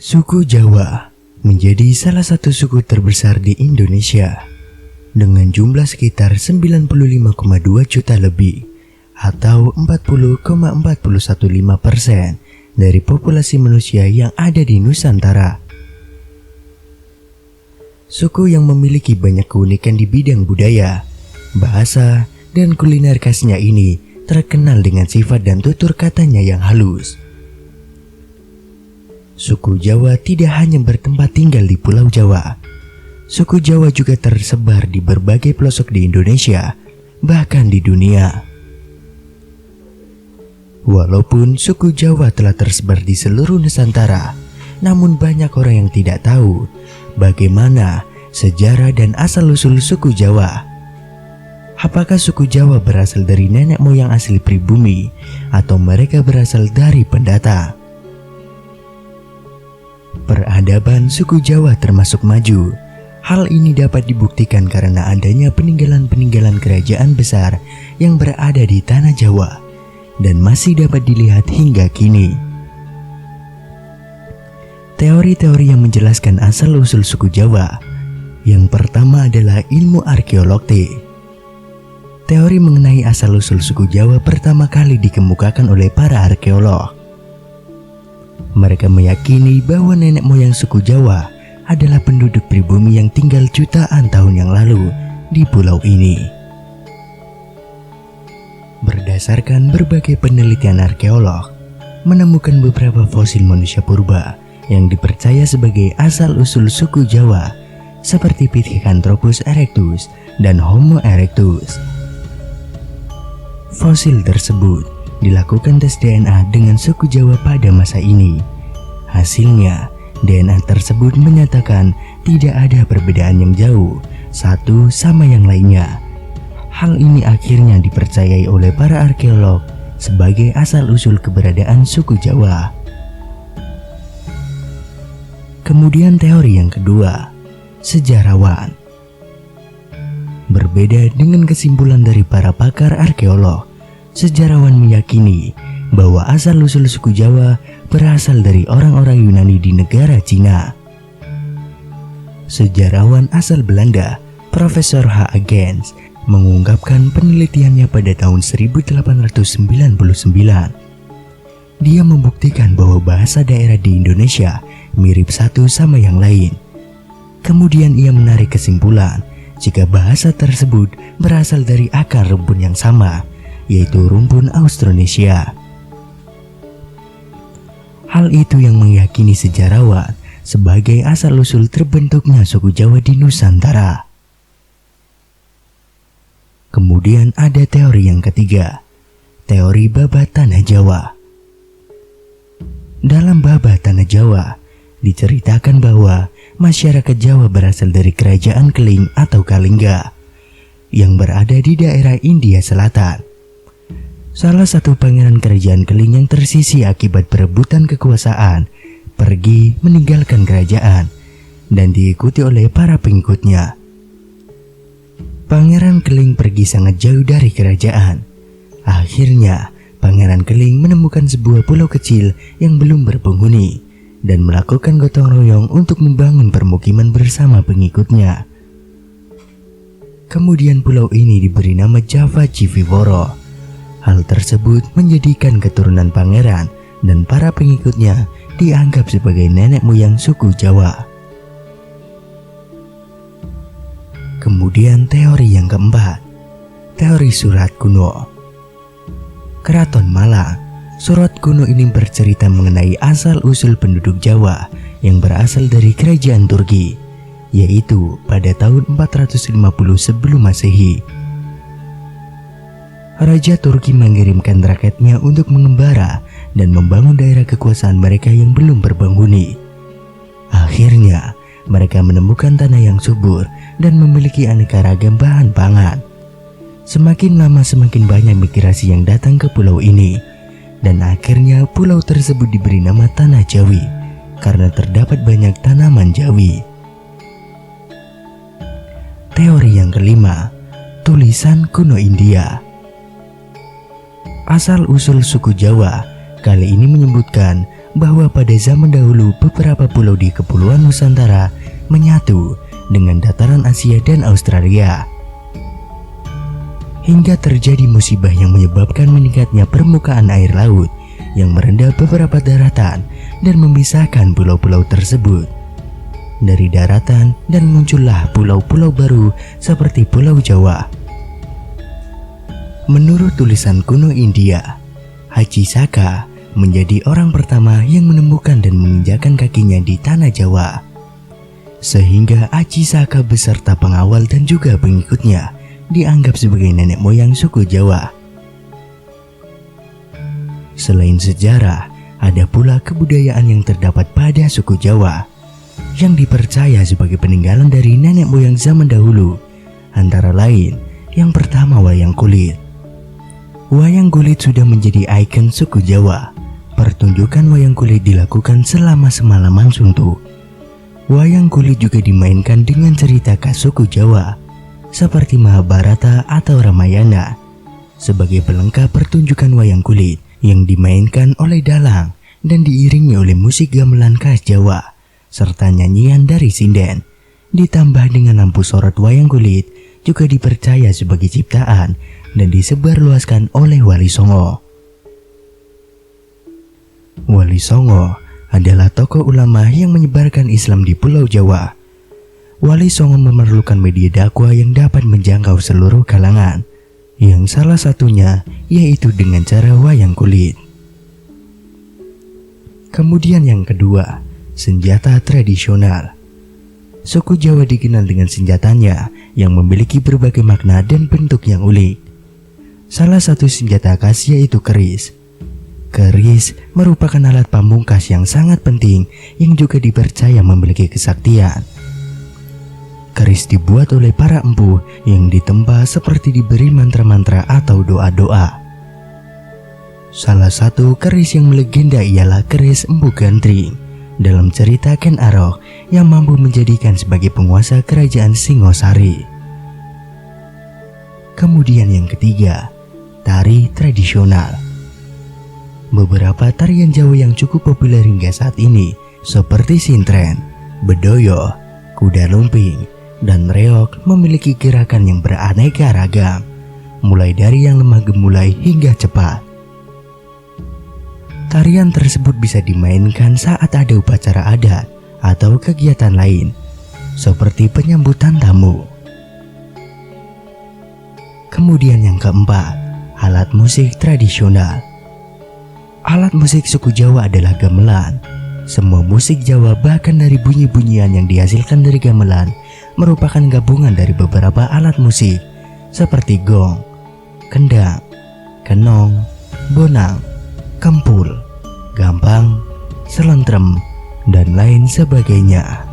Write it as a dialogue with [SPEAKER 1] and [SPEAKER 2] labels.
[SPEAKER 1] Suku Jawa menjadi salah satu suku terbesar di Indonesia dengan jumlah sekitar 95,2 juta lebih atau 40,415% dari populasi manusia yang ada di Nusantara. Suku yang memiliki banyak keunikan di bidang budaya, bahasa, dan kuliner khasnya ini terkenal dengan sifat dan tutur katanya yang halus. Suku Jawa tidak hanya bertempat tinggal di Pulau Jawa. Suku Jawa juga tersebar di berbagai pelosok di Indonesia, bahkan di dunia. Walaupun suku Jawa telah tersebar di seluruh Nusantara, namun banyak orang yang tidak tahu bagaimana sejarah dan asal-usul suku Jawa. Apakah suku Jawa berasal dari nenek moyang asli pribumi atau mereka berasal dari pendatang? Peradaban suku Jawa termasuk maju. Hal ini dapat dibuktikan karena adanya peninggalan-peninggalan kerajaan besar yang berada di tanah Jawa dan masih dapat dilihat hingga kini. Teori-teori yang menjelaskan asal-usul suku Jawa. Yang pertama adalah ilmu arkeologis. Teori mengenai asal-usul suku Jawa pertama kali dikemukakan oleh para arkeolog. Mereka meyakini bahwa nenek moyang suku Jawa adalah penduduk pribumi yang tinggal jutaan tahun yang lalu di pulau ini. Berdasarkan berbagai penelitian arkeolog, menemukan beberapa fosil manusia purba yang dipercaya sebagai asal-usul suku Jawa, seperti Pithecanthropus erectus dan Homo erectus. Fosil tersebut dilakukan tes DNA dengan suku Jawa pada masa ini. Hasilnya, DNA tersebut menyatakan tidak ada perbedaan yang jauh satu sama yang lainnya. Hal ini akhirnya dipercayai oleh para arkeolog sebagai asal-usul keberadaan suku Jawa. Kemudian teori yang kedua, sejarawan. Berbeda dengan kesimpulan dari para pakar arkeolog, sejarawan meyakini bahwa asal-usul suku Jawa berasal dari orang-orang Yunani di negara Cina. Sejarawan asal Belanda, Profesor H. Gens, mengungkapkan penelitiannya pada tahun 1899. Dia membuktikan bahwa bahasa daerah di Indonesia mirip satu sama yang lain. Kemudian ia menarik kesimpulan jika bahasa tersebut berasal dari akar rumpun yang sama, yaitu rumpun Austronesia. Hal itu yang meyakini sejarawan sebagai asal-usul terbentuknya suku Jawa di Nusantara. Kemudian ada teori yang ketiga, teori babat tanah Jawa. Dalam babat tanah Jawa, diceritakan bahwa masyarakat Jawa berasal dari kerajaan Keling atau Kalingga yang berada di daerah India Selatan. Salah satu pangeran kerajaan Keling yang tersisih akibat perebutan kekuasaan pergi meninggalkan kerajaan dan diikuti oleh para pengikutnya. Pangeran Keling pergi sangat jauh dari kerajaan. Akhirnya, Pangeran Keling menemukan sebuah pulau kecil yang belum berpenghuni dan melakukan gotong royong untuk membangun permukiman bersama pengikutnya. Kemudian pulau ini diberi nama Java Civivoro. Hal tersebut menjadikan keturunan pangeran dan para pengikutnya dianggap sebagai nenek moyang suku Jawa. Kemudian teori yang keempat, teori surat kuno. Keraton Malang, surat kuno ini bercerita mengenai asal-usul penduduk Jawa yang berasal dari kerajaan Turki, yaitu pada tahun 450 sebelum Masehi. Raja Turki mengirimkan rakyatnya untuk mengembara dan membangun daerah kekuasaan mereka yang belum berpenghuni. Akhirnya, mereka menemukan tanah yang subur dan memiliki aneka ragam bahan pangan. Semakin lama semakin banyak migrasi yang datang ke pulau ini, dan akhirnya pulau tersebut diberi nama Tanah Jawi karena terdapat banyak tanaman Jawi. Teori yang kelima, tulisan kuno India. Asal-usul suku Jawa kali ini menyebutkan bahwa pada zaman dahulu beberapa pulau di Kepulauan Nusantara menyatu dengan dataran Asia dan Australia. Hingga terjadi musibah yang menyebabkan meningkatnya permukaan air laut yang merendam beberapa daratan dan memisahkan pulau-pulau tersebut dari daratan, dan muncullah pulau-pulau baru seperti Pulau Jawa. Menurut tulisan kuno India, Haji Saka menjadi orang pertama yang menemukan dan menginjakan kakinya di tanah Jawa. Sehingga Haji Saka beserta pengawal dan juga pengikutnya dianggap sebagai nenek moyang suku Jawa. Selain sejarah, ada pula kebudayaan yang terdapat pada suku Jawa yang dipercaya sebagai peninggalan dari nenek moyang zaman dahulu. Antara lain, yang pertama wayang kulit. Wayang kulit sudah menjadi ikon suku Jawa. Pertunjukan wayang kulit dilakukan selama semalaman suntuk. Wayang kulit juga dimainkan dengan cerita khas suku Jawa seperti Mahabharata atau Ramayana sebagai pelengkap pertunjukan wayang kulit yang dimainkan oleh dalang dan diiringi oleh musik gamelan khas Jawa serta nyanyian dari sinden. Ditambah dengan lampu sorot, wayang kulit juga dipercaya sebagai ciptaan dan disebarluaskan oleh Wali Songo. Wali Songo adalah tokoh ulama yang menyebarkan Islam di Pulau Jawa. Wali Songo memerlukan media dakwah yang dapat menjangkau seluruh kalangan, yang salah satunya yaitu dengan cara wayang kulit. Kemudian yang kedua, senjata tradisional. Suku Jawa dikenal dengan senjatanya yang memiliki berbagai makna dan bentuk yang unik. Salah satu senjata khas yaitu keris. Keris merupakan alat pamungkas yang sangat penting yang juga dipercaya memiliki kesaktian. Keris dibuat oleh para empu yang ditempa seperti diberi mantra-mantra atau doa-doa. Salah satu keris yang melegenda ialah keris Empu Gantring dalam cerita Ken Arok yang mampu menjadikan sebagai penguasa kerajaan Singosari. Kemudian yang ketiga, tari tradisional. Beberapa tarian Jawa yang cukup populer hingga saat ini seperti sintren, bedoyo, kuda lumping, dan reog memiliki gerakan yang beraneka ragam, mulai dari yang lemah gemulai hingga cepat. Tarian tersebut bisa dimainkan saat ada upacara adat atau kegiatan lain, seperti penyambutan tamu. Kemudian yang keempat, alat musik tradisional. Alat musik suku Jawa adalah gamelan. Semua musik Jawa, bahkan dari bunyi-bunyian yang dihasilkan dari gamelan, merupakan gabungan dari beberapa alat musik seperti gong, kendang, kenong, bonang, kempul, gampang, selentrem, dan lain sebagainya.